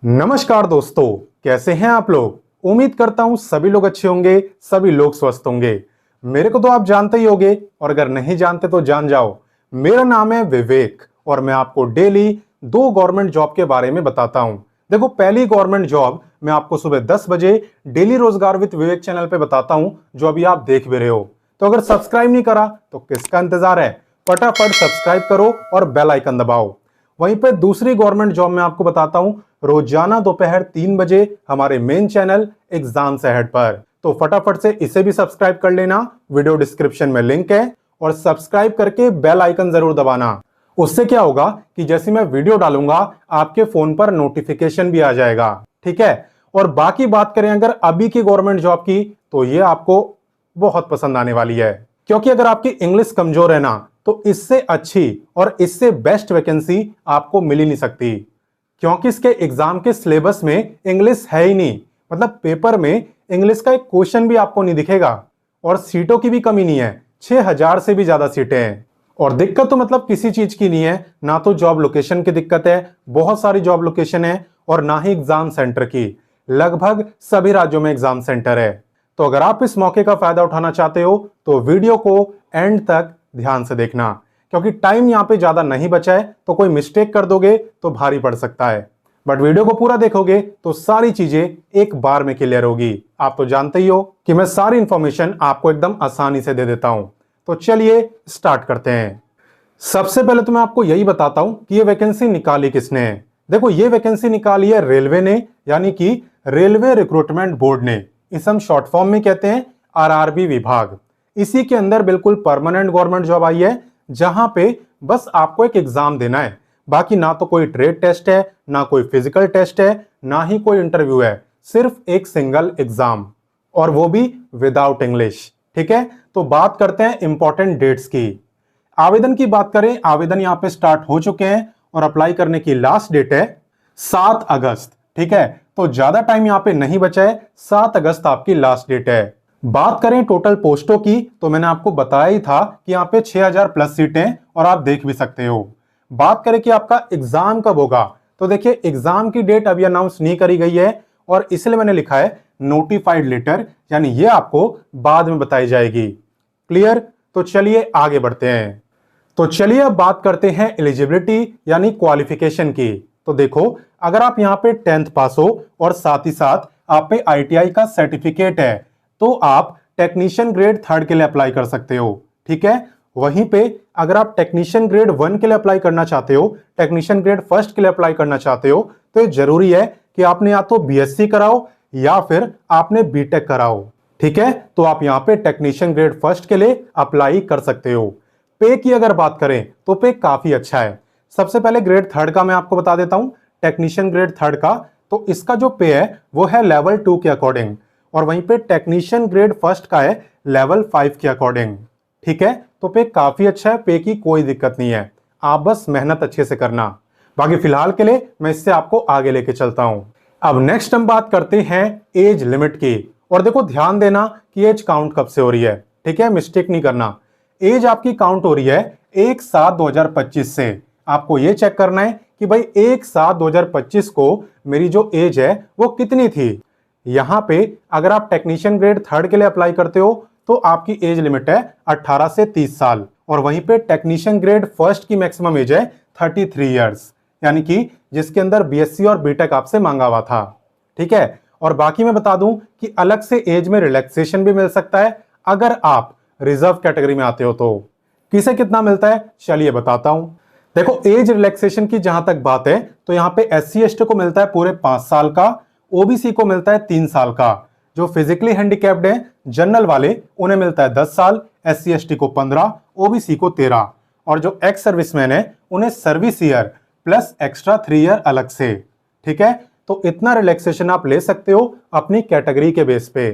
नमस्कार दोस्तों, कैसे हैं आप लोग। उम्मीद करता हूं सभी लोग अच्छे होंगे, सभी लोग स्वस्थ होंगे। मेरे को तो आप जानते ही होंगे और अगर नहीं जानते तो जान जाओ। मेरा नाम है विवेक और मैं आपको डेली 2 गवर्नमेंट जॉब के बारे में बताता हूं। देखो, पहली गवर्नमेंट जॉब मैं आपको सुबह 10 बजे डेली रोजगार विद विवेक चैनल पे बताता हूं, जो अभी आप देख भी रहे हो। तो अगर सब्सक्राइब नहीं करा तो किसका इंतजार है, फटाफट सब्सक्राइब करो और बेल आइकन दबाओ। वहीं पे दूसरी गवर्नमेंट जॉब में आपको बताता हूं, रोजाना दोपहर 3 बजे हमारे मेन चैनल एग्जाम्स अहेड पर। तो फटाफट से इसे भी सब्सक्राइब कर लेना, वीडियो डिस्क्रिप्शन में लिंक है। और सब्सक्राइब करके बेल आइकन जरूर दबाना। उससे क्या होगा कि जैसे मैं वीडियो डालूंगा आपके फोन पर नोटिफिकेशन भी आ जाएगा। ठीक है। और बाकी बात करें अगर अभी की गवर्नमेंट जॉब की, तो ये आपको बहुत पसंद आने वाली है, क्योंकि अगर आपकी इंग्लिश कमजोर है ना, तो इससे अच्छी और इससे बेस्ट वैकेंसी आपको मिल ही नहीं सकती। क्योंकि इसके एग्जाम के सिलेबस में इंग्लिश है ही नहीं। मतलब पेपर में इंग्लिश का एक क्वेश्चन भी आपको नहीं दिखेगा। और सीटों की भी कमी नहीं है, 6000 से भी ज्यादा सीटें हैं। और दिक्कत तो मतलब किसी चीज की नहीं है, ना तो जॉब लोकेशन की दिक्कत है, बहुत सारी जॉब लोकेशन है, और ना ही एग्जाम सेंटर की। लगभग सभी राज्यों में एग्जाम सेंटर है। तो अगर आप इस मौके का फायदा उठाना चाहते हो तो वीडियो को एंड तक ध्यान से देखना, क्योंकि टाइम यहां पे ज्यादा नहीं बचा है। तो कोई मिस्टेक कर दोगे तो भारी पड़ सकता है, बट वीडियो को पूरा देखोगे तो सारी चीजें एक बार में क्लियर होगी। आप तो जानते ही हो कि मैं सारी इंफॉर्मेशन आपको एकदम आसानी से दे देता हूं। तो चलिए स्टार्ट करते हैं। सबसे पहले तो मैं आपको यही बताता हूं कि ये वैकेंसी निकाली किसने है। देखो, ये वैकेंसी निकाली है रेलवे ने, यानी कि रेलवे रिक्रूटमेंट बोर्ड ने। इसे हम शॉर्ट फॉर्म में कहते हैं आरआरबी विभाग। इसी के अंदर बिल्कुल परमानेंट गवर्नमेंट जॉब आई है, जहां पे बस आपको एक एग्जाम देना है। बाकी ना तो कोई ट्रेड टेस्ट है, ना कोई फिजिकल टेस्ट है, ना ही कोई इंटरव्यू है। सिर्फ एक सिंगल एग्जाम, और वो भी विदाउट इंग्लिश। ठीक है। तो बात करते हैं इंपॉर्टेंट डेट्स की। आवेदन की बात करें, आवेदन यहां पे स्टार्ट हो चुके हैं और अप्लाई करने की लास्ट डेट है 7 अगस्त। ठीक है। तो ज्यादा टाइम यहां पे नहीं बचा है, 7 अगस्त आपकी लास्ट डेट है। बात करें टोटल पोस्टों की, तो मैंने आपको बताया ही था कि यहां पे 6000 प्लस सीटें, और आप देख भी सकते हो। बात करें कि आपका एग्जाम कब होगा, तो देखिए एग्जाम की डेट अभी अनाउंस नहीं करी गई है, और इसलिए मैंने लिखा है नोटिफाइड लेटर, यानी ये आपको बाद में बताई जाएगी। क्लियर। तो चलिए आगे बढ़ते हैं। तो चलिए अब बात करते हैं एलिजिबिलिटी यानी क्वालिफिकेशन की। तो देखो, अगर आप यहां पे 10th पास हो और साथ ही साथ आप पे आईटीआई का सर्टिफिकेट है, तो आप टेक्नीशियन ग्रेड 3rd के लिए अप्लाई कर सकते हो। ठीक है। वहीं पे अगर आप टेक्नीशियन ग्रेड 1 के लिए अप्लाई करना चाहते हो, टेक्नीशियन ग्रेड 1st के लिए अप्लाई करना चाहते हो, तो ये जरूरी है कि आपने या तो बीएससी कराओ या फिर आपने बीटेक कराओ। ठीक है। तो आप यहां पे टेक्नीशियन ग्रेड 1st के लिए अप्लाई कर सकते हो। पे की अगर बात करें तो पे काफी अच्छा है। सबसे पहले ग्रेड 3rd का मैं आपको बता देता हूं, टेक्नीशियन ग्रेड 3rd का। तो इसका जो पे है वो है लेवल 2 के अकॉर्डिंग, और वहीं पे टेक्नीशियन ग्रेड 1st का है लेवल 5 के अकॉर्डिंग। ठीक है। तो पे काफी अच्छा है, पे की कोई दिक्कत नहीं है, आप बस मेहनत अच्छे से करना। बाकी फिलहाल के लिए मैं इससे आपको आगे लेके चलता हूं। अब नेक्स्ट हम बात करते हैं एज लिमिट की। और देखो, ध्यान देना कि एज काउंट कब से हो रही है। ठीक है, मिस्टेक नहीं करना। एज आपकी काउंट हो रही है 1/7/2025 से। आपको यह चेक करना है कि भाई 1/7/2025 को मेरी जो एज है वो कितनी थी। यहां पे अगर आप टेक्नीशियन ग्रेड 3rd के लिए अप्लाई करते हो तो आपकी एज लिमिट है 18 से 30 साल, और वहीं पे टेक्नीशियन ग्रेड 1st की मैक्सिमम एज है 33 इयर्स, यानी कि जिसके अंदर बीएससी और बीटेक आपसे मांगा हुआ था। ठीक है। और बाकी मैं बता दूं कि अलग से एज में रिलैक्सेशन भी मिल सकता है अगर आप रिजर्व कैटेगरी में आते हो। तो किसे कितना मिलता है चलिए बताता हूं। देखो, एज रिलैक्सेशन की जहां तक बात है तो यहां पे एससी एसटी को मिलता है पूरे 5 साल का, ओबीसी को मिलता है 3 साल का, जो फिजिकली हैंडीकैप्ड है जनरल वाले उन्हें मिलता है 10 साल, एससी एसटी को 15, ओबीसी को 13, और जो एक्स सर्विसमैन है उन्हें service year plus extra 3 year अलग से। ठीक है। तो इतना रिलैक्सेशन आप ले सकते हो अपनी कैटेगरी के बेस पे।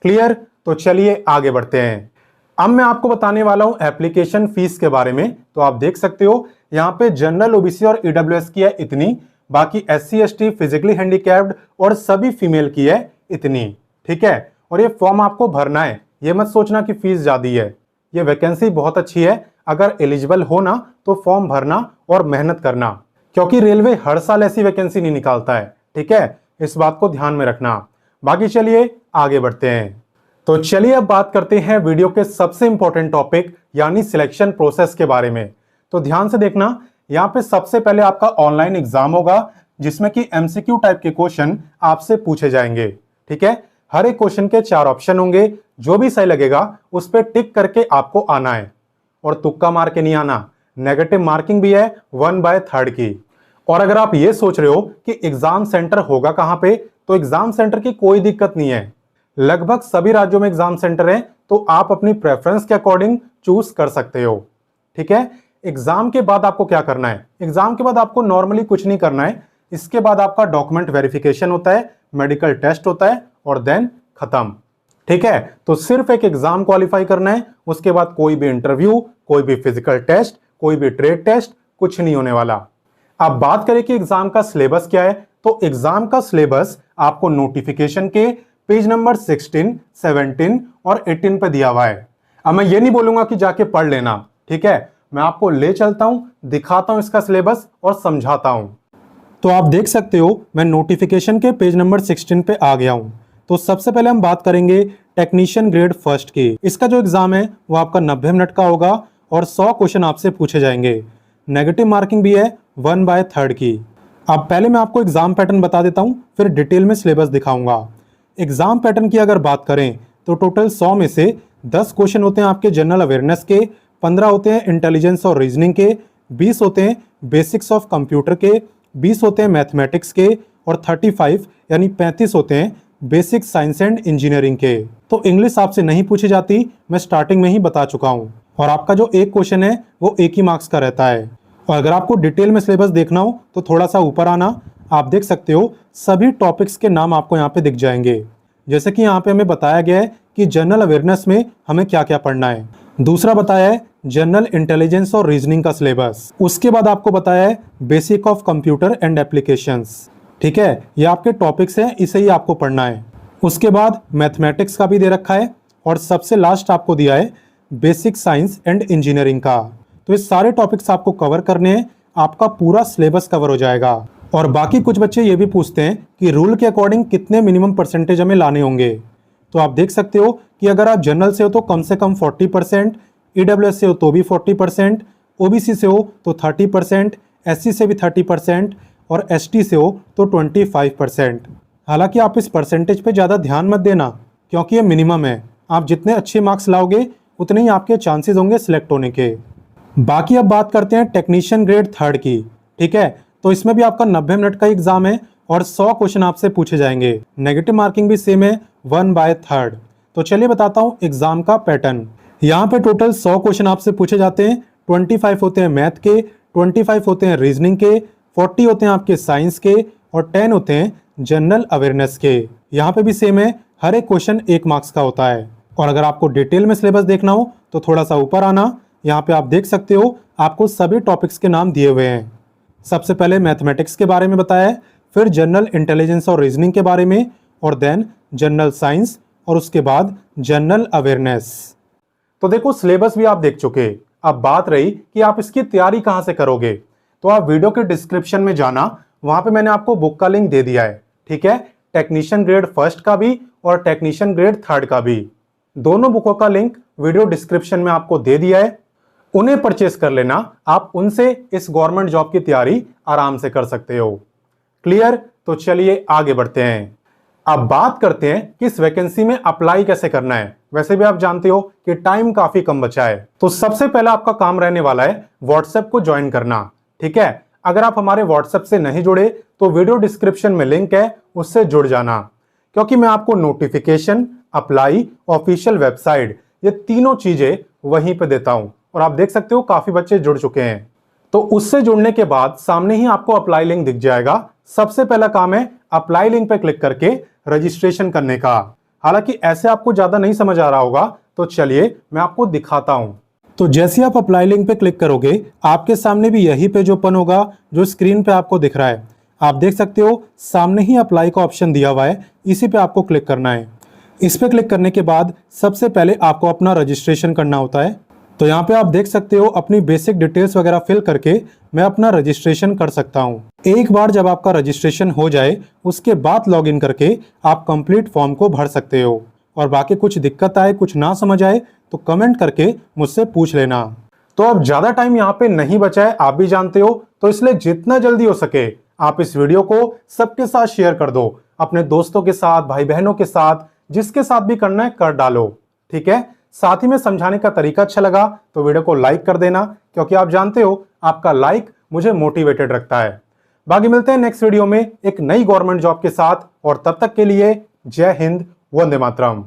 क्लियर। तो चलिए आगे बढ़ते हैं। अब मैं आपको बताने वाला हूं एप्लीकेशन फीस के बारे में। तो आप देख सकते हो यहां पे जनरल, ओबीसी और ईडब्ल्यूएस की है इतनी, बाकी एससी एसटी, फिजिकली हैंडीकैप्ड और सभी फीमेल की है इतनी। ठीक है। और ये फॉर्म आपको भरना है, ये मत सोचना कि फीस ज्यादा है। ये वैकेंसी बहुत अच्छी है, अगर एलिजिबल हो ना तो फॉर्म भरना और मेहनत करना, क्योंकि रेलवे हर साल ऐसी वैकेंसी नहीं निकालता है। ठीक है, इस बात को ध्यान में रखना। बाकी चलिए आगे बढ़ते हैं। तो चलिए अब बात करते हैं वीडियो के सबसे इंपॉर्टेंट टॉपिक यानी सिलेक्शन प्रोसेस के बारे में। तो ध्यान से देखना, यहाँ पे सबसे पहले आपका ऑनलाइन एग्जाम होगा जिसमें कि एमसीक्यू टाइप के क्वेश्चन आपसे पूछे जाएंगे। ठीक है, हर एक क्वेश्चन के 4 ऑप्शन होंगे, जो भी सही लगेगा उस पर टिक करके आपको आना है और तुक्का मार के नहीं आना। नेगेटिव मार्किंग भी है 1/3 की। और अगर आप ये सोच रहे हो कि एग्जाम सेंटर होगा कहां पे, तो एग्जाम सेंटर की कोई दिक्कत नहीं है। लगभग सभी राज्यों में एग्जाम सेंटर है, तो आप अपनी प्रेफरेंस के अकॉर्डिंग चूज कर सकते हो। ठीक है, एग्जाम के बाद आपको क्या करना है? एग्जाम के बाद आपको नॉर्मली कुछ नहीं करना है। इसके बाद आपका डॉक्यूमेंट वेरिफिकेशन होता है, मेडिकल टेस्ट होता है और देन खत्म। ठीक है, तो सिर्फ एक एग्जाम क्वालिफाई करना है, उसके बाद कोई भी इंटरव्यू, कोई भी फिजिकल टेस्ट, कोई भी ट्रेड टेस्ट, कुछ नहीं होने वाला। अब बात करें कि एग्जाम का सिलेबस क्या है, तो एग्जाम का सिलेबस आपको नोटिफिकेशन के पेज नंबर 16, 17 और 18 पे दिया हुआ है। अब मैं ये नहीं बोलूंगा कि जाके पढ़ लेना, ठीक है, मैं आपको ले चलता हूं, दिखाता हूं इसका सिलेबस और समझाता हूं। तो आप देख सकते हो मैं नोटिफिकेशन के पेज नंबर 16 पे आ गया हूं। तो सबसे पहले हम बात करेंगे टेक्नीशियन ग्रेड फर्स्ट की। इसका जो एग्जाम है वो आपका 90 मिनट का होगा और 100 क्वेश्चन आपसे पूछे जाएंगे। नेगेटिव मार्किंग भी है 1/3 की। अब पहले मैं आपको एग्जाम पैटर्न बता देता हूं, फिर डिटेल में सिलेबस दिखाऊंगा। एग्जाम पैटर्न की अगर बात करें तो टोटल 100 में से 10 क्वेश्चन होते हैं आपके जनरल अवेयरनेस के, 15 होते हैं इंटेलिजेंस और रीजनिंग के, 20 होते हैं बेसिक्स ऑफ कंप्यूटर के, 20 होते हैं मैथमेटिक्स के और 35 यानी 35 होते हैं बेसिक साइंस एंड इंजीनियरिंग के। तो इंग्लिश आपसे नहीं पूछी जाती, मैं स्टार्टिंग में ही बता चुका हूं। और आपका जो एक क्वेश्चन है वो एक ही मार्क्स का रहता है। और अगर आपको डिटेल में सिलेबस देखना हो तो थोड़ा सा ऊपर आना, आप देख सकते हो सभी टॉपिक्स के नाम आपको यहाँ पे दिख जाएंगे। जैसे कि यहाँ पे हमें बताया गया है कि जनरल अवेयरनेस में हमें क्या क्या पढ़ना है। दूसरा बताया है जनरल इंटेलिजेंस और रीजनिंग का सिलेबस। उसके बाद आपको बताया है basic of computer and applications. ठीक है, ये आपके टॉपिक्स हैं, इसे ही आपको पढ़ना है। उसके बाद मैथमेटिक्स का भी दे रखा है और सबसे लास्ट आपको दिया है बेसिक साइंस एंड इंजीनियरिंग का। तो ये सारे टॉपिक्स आपको कवर करने हैं, आपका पूरा सिलेबस कवर हो जाएगा। और बाकी कुछ बच्चे ये भी पूछते हैं कि रूल के अकॉर्डिंग कितने मिनिमम परसेंटेज हमें लाने होंगे। तो आप देख सकते हो कि अगर आप जनरल से हो तो कम से कम 40%, ईडब्ल्यूएस से हो तो भी 40%, ओबीसी से हो तो 30%, एससी से भी 30% और एसटी से हो तो 25%। हालांकि आप इस परसेंटेज पे ज़्यादा ध्यान मत देना क्योंकि ये मिनिमम है। आप जितने अच्छे मार्क्स लाओगे उतने ही आपके चांसेस होंगे सिलेक्ट होने के। बाकी अब बात करते हैं टेक्नीशियन ग्रेड थर्ड की। ठीक है, तो इसमें भी आपका 90 मिनट का एग्जाम है और 100 क्वेश्चन आपसे पूछे जाएंगे। नेगेटिव मार्किंग भी सेम है 1/3। तो चलिए बताता हूँ एग्जाम का पैटर्न। यहाँ पे टोटल 100 क्वेश्चन आपसे पूछे जाते हैं। 25 होते हैं मैथ के, 25 होते हैं रीजनिंग के, 40 होते हैं आपके साइंस के और 10 होते हैं जनरल अवेयरनेस के। यहाँ पे भी सेम है, हर एक क्वेश्चन 1 मार्क्स का होता है। और अगर आपको डिटेल में सिलेबस देखना हो तो थोड़ा सा ऊपर आना, यहाँ पे आप देख सकते हो आपको सभी टॉपिक्स के नाम दिए हुए हैं। सबसे पहले मैथमेटिक्स के बारे में बताया है, फिर जनरल इंटेलिजेंस और रीजनिंग के बारे में और देन जनरल साइंस और उसके बाद जनरल अवेयरनेस। तो देखो सिलेबस भी आप देख चुके। अब बात रही कि आप इसकी तैयारी कहां से करोगे, तो आप वीडियो के डिस्क्रिप्शन में जाना, वहां पे मैंने आपको बुक का लिंक दे दिया है। ठीक है, टेक्नीशियन ग्रेड फर्स्ट का भी और टेक्नीशियन ग्रेड थर्ड का भी। दोनों बुकों का लिंक वीडियो डिस्क्रिप्शन में आपको दे दिया है, उन्हें परचेस कर लेना। आप उनसे इस गवर्नमेंट जॉब की तैयारी आराम से कर सकते हो। क्लियर? तो चलिए आगे बढ़ते हैं। अब बात करते हैं कि इस वैकेंसी में अप्लाई कैसे करना है। वैसे भी आप जानते हो कि टाइम काफी कम बचा है, तो सबसे पहला आपका काम रहने वाला है व्हाट्सएप को ज्वाइन करना। ठीक है, अगर आप हमारे व्हाट्सएप से नहीं जुड़े तो वीडियो डिस्क्रिप्शन में लिंक है, उससे जुड़ जाना। क्योंकि मैं आपको नोटिफिकेशन, अप्लाई, ऑफिशियल वेबसाइट, ये तीनों चीजें वहीं पे देता हूं। और आप देख सकते हो काफी बच्चे जुड़ चुके हैं। तो उससे जुड़ने के बाद सामने ही आपको अप्लाई लिंक दिख जाएगा। सबसे पहला काम है अप्लाई लिंक पे क्लिक करके रजिस्ट्रेशन करने का। हालांकि ऐसे आपको ज्यादा नहीं समझ आ रहा होगा, तो चलिए मैं आपको दिखाता हूं। तो जैसे आप अप्लाई लिंक पे क्लिक करोगे, आपके सामने भी यही पेज ओपन होगा जो स्क्रीन पे आपको दिख रहा है। आप देख सकते हो सामने ही अप्लाई का ऑप्शन दिया हुआ है, इसी पे आपको क्लिक करना है। इस पे क्लिक करने के बाद सबसे पहले आपको अपना रजिस्ट्रेशन करना होता है। तो यहाँ पे आप देख सकते हो अपनी बेसिक डिटेल्स वगैरह फिल करके मैं अपना रजिस्ट्रेशन कर सकता हूँ। एक बार जब आपका रजिस्ट्रेशन हो जाए उसके बाद लॉगिन करके आप कंप्लीट फॉर्म को भर सकते हो। और बाकी कुछ दिक्कत आए, कुछ ना समझ आए तो कमेंट करके मुझसे पूछ लेना। तो अब ज्यादा टाइम यहाँ पे नहीं बचा है, आप भी जानते हो, तो इसलिए जितना जल्दी हो सके आप इस वीडियो को सबके साथ शेयर कर दो, अपने दोस्तों के साथ, भाई बहनों के साथ, जिसके साथ भी करना है कर डालो। ठीक है, साथ ही में समझाने का तरीका अच्छा लगा तो वीडियो को लाइक कर देना, क्योंकि आप जानते हो आपका लाइक मुझे मोटिवेटेड रखता है। बाकी मिलते हैं नेक्स्ट वीडियो में एक नई गवर्नमेंट जॉब के साथ, और तब तक के लिए जय हिंद, वंदे मातरम।